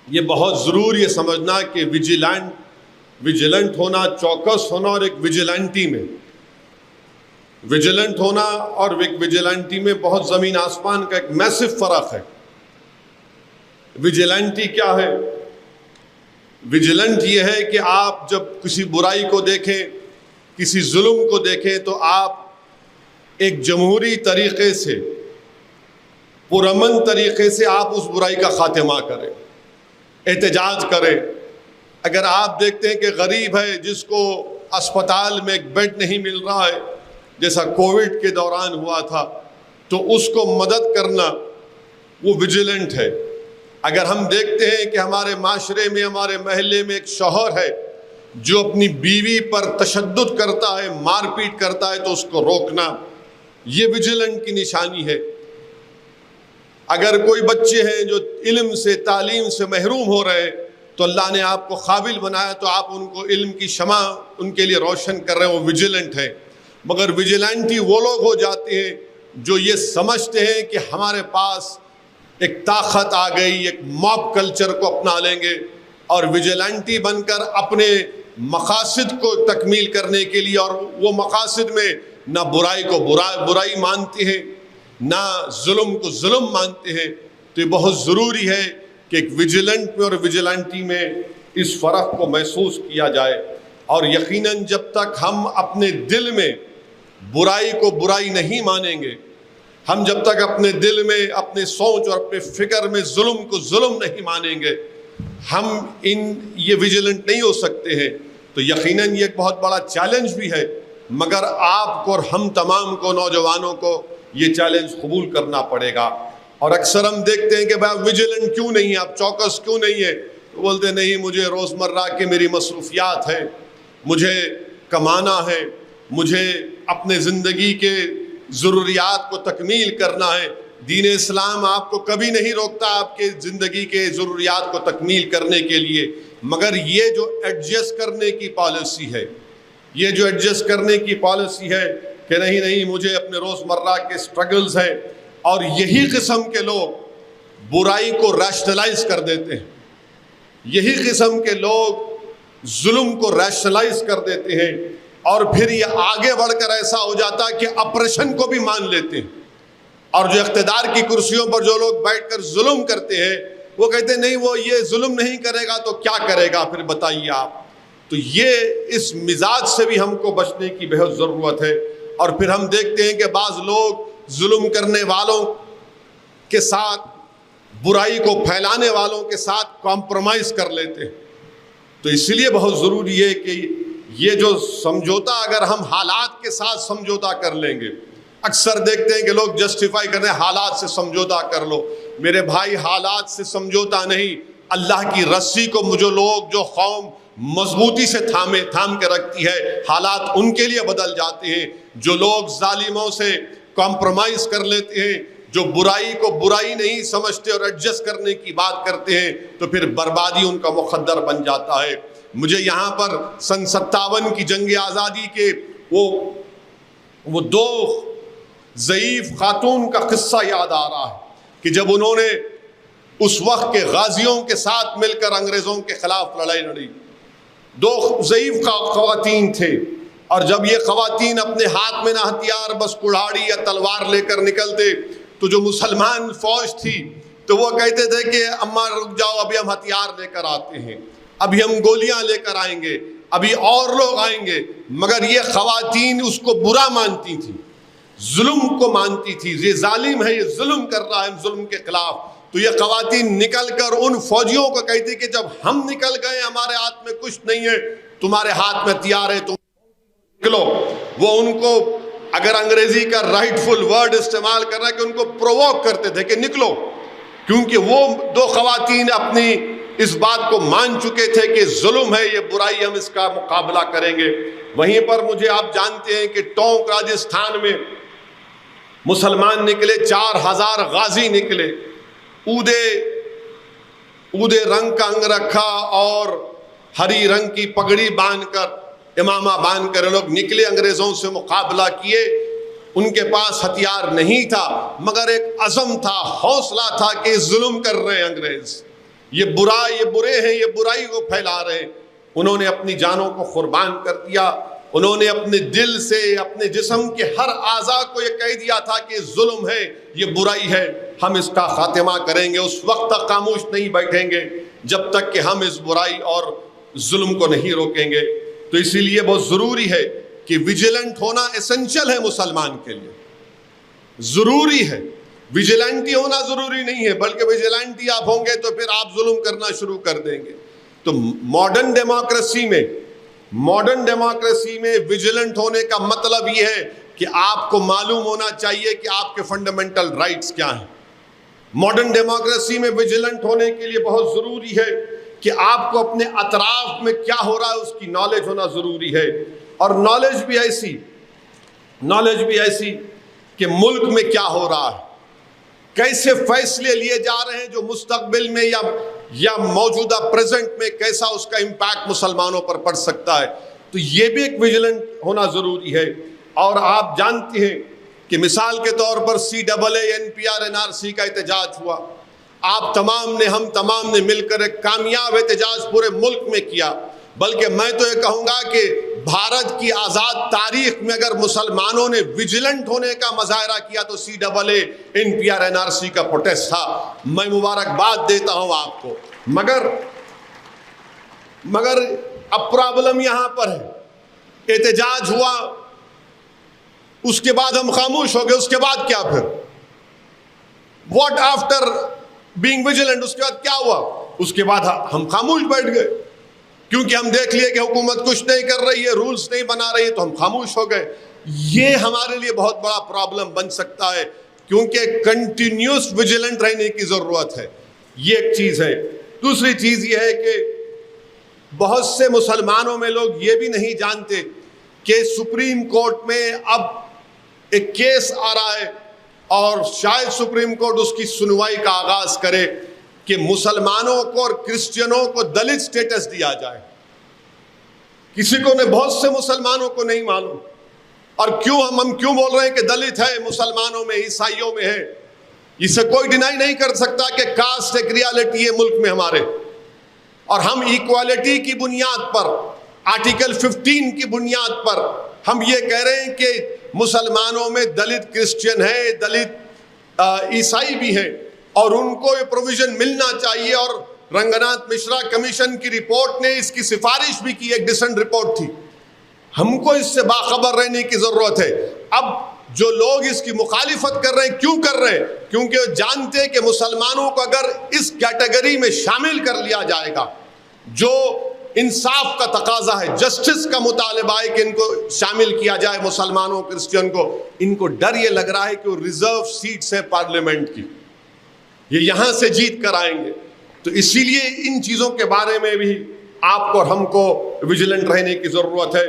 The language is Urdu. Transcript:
یہ بہت ضروری ہے سمجھنا کہ ویجیلنٹ ہونا، چوکس ہونا اور ایک ویجیلنٹی میں، ویجیلنٹ ہونا اور ایک ویجیلنٹی میں بہت زمین آسمان کا ایک میسو فرق ہے۔ ویجیلنٹی کیا ہے؟ ویجیلنٹ یہ ہے کہ آپ جب کسی برائی کو دیکھیں، کسی ظلم کو دیکھیں، تو آپ ایک جمہوری طریقے سے، پرامن طریقے سے آپ اس برائی کا خاتمہ کریں، احتجاج کریں۔ اگر آپ دیکھتے ہیں کہ غریب ہے، جس کو اسپتال میں ایک بیڈ نہیں مل رہا ہے، جیسا کووڈ کے دوران ہوا تھا، تو اس کو مدد کرنا وہ ویجیلنٹ ہے۔ اگر ہم دیکھتے ہیں کہ ہمارے معاشرے میں، ہمارے محلے میں ایک شوہر ہے جو اپنی بیوی پر تشدد کرتا ہے، مار پیٹ کرتا ہے، تو اس کو روکنا، یہ ویجیلنٹ کی نشانی ہے۔ اگر کوئی بچے ہیں جو علم سے، تعلیم سے محروم ہو رہے ہیں، تو اللہ نے آپ کو قابل بنایا، تو آپ ان کو علم کی شمع ان کے لیے روشن کر رہے ہیں، وہ ویجیلنٹ ہے۔ مگر ویجیلنٹی وہ لوگ ہو جاتے ہیں جو یہ سمجھتے ہیں کہ ہمارے پاس ایک طاقت آ گئی، ایک موب کلچر کو اپنا لیں گے، اور ویجیلنٹی بن کر اپنے مقاصد کو تکمیل کرنے کے لیے، اور وہ مقاصد میں نہ برائی کو برائی مانتے ہیں، نہ ظلم کو ظلم مانتے ہیں۔ تو یہ بہت ضروری ہے کہ ایک ویجیلنٹ میں اور ویجیلنٹی میں اس فرق کو محسوس کیا جائے۔ اور یقیناً جب تک ہم اپنے دل میں برائی کو برائی نہیں مانیں گے، ہم جب تک اپنے دل میں، اپنے سوچ اور اپنے فکر میں ظلم کو ظلم نہیں مانیں گے، ہم یہ ویجیلنٹ نہیں ہو سکتے ہیں۔ تو یقیناً یہ ایک بہت بڑا چیلنج بھی ہے، مگر آپ کو اور ہم تمام کو، نوجوانوں کو، یہ چیلنج قبول کرنا پڑے گا۔ اور اکثر ہم دیکھتے ہیں کہ بھائی ویجیلنٹ کیوں نہیں ہے، آپ چوکس کیوں نہیں ہے؟ تو بولتے نہیں، مجھے روزمرہ کے میری مصروفیات ہیں، مجھے کمانا ہے، مجھے اپنے زندگی کے ضروریات کو تکمیل کرنا ہے۔ دین اسلام آپ کو کبھی نہیں روکتا آپ کے زندگی کے ضروریات کو تکمیل کرنے کے لیے، مگر یہ جو ایڈجسٹ کرنے کی پالیسی ہے، یہ جو ایڈجسٹ کرنے کی پالیسی ہے کہ نہیں مجھے اپنے روزمرہ کے سٹرگلز ہیں، اور یہی قسم کے لوگ برائی کو ریشنلائز کر دیتے ہیں، یہی قسم کے لوگ ظلم کو ریشنلائز کر دیتے ہیں، اور پھر یہ آگے بڑھ کر ایسا ہو جاتا ہے کہ اپریشن کو بھی مان لیتے ہیں۔ اور جو اقتدار کی کرسیوں پر جو لوگ بیٹھ کر ظلم کرتے ہیں، وہ کہتے ہیں نہیں، وہ یہ ظلم نہیں کرے گا تو کیا کرے گا پھر بتائیے آپ۔ تو یہ اس مزاج سے بھی ہم کو بچنے کی بہت ضرورت ہے۔ اور پھر ہم دیکھتے ہیں کہ بعض لوگ ظلم کرنے والوں کے ساتھ، برائی کو پھیلانے والوں کے ساتھ کمپرومائز کر لیتے ہیں۔ تو اس لیے بہت ضروری ہے کہ یہ جو سمجھوتا، اگر ہم حالات کے ساتھ سمجھوتا کر لیں گے، اکثر دیکھتے ہیں کہ لوگ جسٹیفائی کرتے ہیں حالات سے سمجھوتا کر لو۔ میرے بھائی، حالات سے سمجھوتا نہیں، اللہ کی رسی کو جو قوم مضبوطی سے تھام کے رکھتی ہے، حالات ان کے لیے بدل جاتے ہیں۔ جو لوگ ظالموں سے کمپرومائز کر لیتے ہیں، جو برائی کو برائی نہیں سمجھتے اور ایڈجسٹ کرنے کی بات کرتے ہیں، تو پھر بربادی ان کا مقدر بن جاتا ہے۔ مجھے یہاں پر سن 57 کی جنگ آزادی کے وہ دو ضعیف خاتون کا قصہ یاد آ رہا ہے کہ جب انہوں نے اس وقت کے غازیوں کے ساتھ مل کر انگریزوں کے خلاف لڑائی لڑی، دو ضعیف خواتین تھے، اور جب یہ خواتین اپنے ہاتھ میں نہ ہتھیار، بس کڑھاڑی یا تلوار لے کر نکلتے، تو جو مسلمان فوج تھی تو وہ کہتے تھے کہ اماں رک جاؤ، ابھی ہم ہتھیار لے کر آتے ہیں، ابھی ہم گولیاں لے کر آئیں گے، ابھی اور لوگ آئیں گے۔ مگر یہ خواتین اس کو برا مانتی تھیں، ظلم کو مانتی تھی، یہ ظالم ہے، یہ ظلم کر رہا ہے، ظلم کے خلاف۔ تو یہ خواتین نکل کر ان فوجیوں کو کہتی کہ جب ہم نکل گئے، ہمارے ہاتھ میں کچھ نہیں ہے، تمہارے ہاتھ میں ہتھیار ہے، تم نکلو۔ وہ ان کو، اگر انگریزی کا رائٹ فل ورڈ استعمال کر رہا ہے، کہ ان کو پرووک کرتے تھے کہ نکلو، کیونکہ وہ دو خواتین اپنی اس بات کو مان چکے تھے کہ ظلم ہے، یہ برائی، ہم اس کا مقابلہ کریں گے۔ وہیں پر مجھے آپ جانتے ہیں کہ ٹونک راجستھان میں مسلمان نکلے، 4000 غازی نکلے، اودے رنگ کا انگ رکھا اور ہری رنگ کی پگڑی باندھ کر، امامہ باندھ کر لوگ نکلے، انگریزوں سے مقابلہ کیے۔ ان کے پاس ہتھیار نہیں تھا، مگر ایک عزم تھا، حوصلہ تھا کہ ظلم کر رہے انگریز، یہ برے ہیں، یہ برائی کو پھیلا رہے ہیں، انہوں نے اپنی جانوں کو قربان کر دیا، انہوں نے اپنے دل سے، اپنے جسم کے ہر اعضاء کو یہ کہہ دیا تھا کہ ظلم ہے، یہ برائی ہے، ہم اس کا خاتمہ کریں گے، اس وقت تک خاموش نہیں بیٹھیں گے جب تک کہ ہم اس برائی اور ظلم کو نہیں روکیں گے۔ تو اسی لیے بہت ضروری ہے کہ ویجیلنٹ ہونا ایسنشل ہے مسلمان کے لیے، ضروری ہے۔ ویجیلنٹی ہونا ضروری نہیں ہے، بلکہ ویجیلنٹی آپ ہوں گے تو پھر آپ ظلم کرنا شروع کر دیں گے۔ تو ماڈرن ڈیموکریسی میں ویجیلنٹ ہونے کا مطلب یہ ہے کہ آپ کو معلوم ہونا چاہیے کہ آپ کے فنڈامنٹل رائٹس کیا ہیں۔ ماڈرن ڈیموکریسی میں ویجیلنٹ ہونے کے لیے بہت ضروری ہے کہ آپ کو اپنے اطراف میں کیا ہو رہا ہے اس کی نالج ہونا ضروری ہے، اور نالج بھی ایسی کہ ملک میں کیا ہو رہا ہے، کیسے فیصلے لیے جا رہے ہیں جو مستقبل میں یا موجودہ پریزنٹ میں کیسا اس کا امپیکٹ مسلمانوں پر پڑ سکتا ہے۔ تو یہ بھی ایک ویجیلنٹ ہونا ضروری ہے۔ اور آپ جانتے ہیں کہ مثال کے طور پر CAA NPR NRC کا احتجاج ہوا، ہم تمام نے مل کر ایک کامیاب احتجاج پورے ملک میں کیا، بلکہ میں تو یہ کہوں گا کہ بھارت کی آزاد تاریخ میں اگر مسلمانوں نے ویجیلنٹ ہونے کا مظاہرہ کیا تو CAA NPR NRC کا پروٹیسٹ تھا۔ میں مبارکباد دیتا ہوں آپ کو، مگر اب پرابلم یہاں پر ہے، احتجاج ہوا، اس کے بعد ہم خاموش ہو گئے، اس کے بعد کیا پھر؟ What after being vigilant? اس کے بعد کیا ہوا؟ اس کے بعد ہم خاموش بیٹھ گئے، کیونکہ ہم دیکھ لیے کہ حکومت کچھ نہیں کر رہی ہے، رولز نہیں بنا رہی ہے، تو ہم خاموش ہو گئے۔ یہ ہمارے لیے بہت بڑا پرابلم بن سکتا ہے، کیونکہ کنٹینیوس ویجیلنٹ رہنے کی ضرورت ہے۔ یہ ایک چیز ہے۔ دوسری چیز یہ ہے کہ بہت سے مسلمانوں میں لوگ یہ بھی نہیں جانتے کہ سپریم کورٹ میں اب ایک کیس آ رہا ہے، اور شاید سپریم کورٹ اس کی سنوائی کا آغاز کرے کہ مسلمانوں کو اور کرسچنوں کو دلت سٹیٹس دیا جائے۔ بہت سے مسلمانوں کو نہیں معلوم، اور ہم کیوں بول رہے ہیں کہ دلت ہے، مسلمانوں میں، عیسائیوں میں ہے۔ اسے کوئی ڈینائی نہیں کر سکتا کہ کاسٹ ایک ریالٹی ہے ملک میں ہمارے، اور ہم ایکوالٹی کی بنیاد پر، آرٹیکل 15 کی بنیاد پر ہم یہ کہہ رہے ہیں کہ مسلمانوں میں دلت کرسچن ہے، دلت عیسائی بھی ہیں، اور ان کو یہ پروویژن ملنا چاہیے۔ اور رنگناتھ مشرا کمیشن کی رپورٹ نے اس کی سفارش بھی کی، ایک ڈسنٹ رپورٹ تھی۔ ہم کو اس سے باخبر رہنے کی ضرورت ہے۔ اب جو لوگ اس کی مخالفت کر رہے ہیں، کیوں کر رہے ہیں؟ کیونکہ وہ جانتے ہیں کہ مسلمانوں کو اگر اس کیٹیگری میں شامل کر لیا جائے گا، جو انصاف کا تقاضا ہے، جسٹس کا مطالبہ ہے کہ ان کو شامل کیا جائے، مسلمانوں کرسچن کو، ان کو ڈر یہ لگ رہا ہے کہ وہ ریزرو سیٹس ہیں پارلیمنٹ کی، یہ یہاں سے جیت کر آئیں گے۔ تو اسی لیے ان چیزوں کے بارے میں بھی آپ کو اور ہم کو ویجیلنٹ رہنے کی ضرورت ہے۔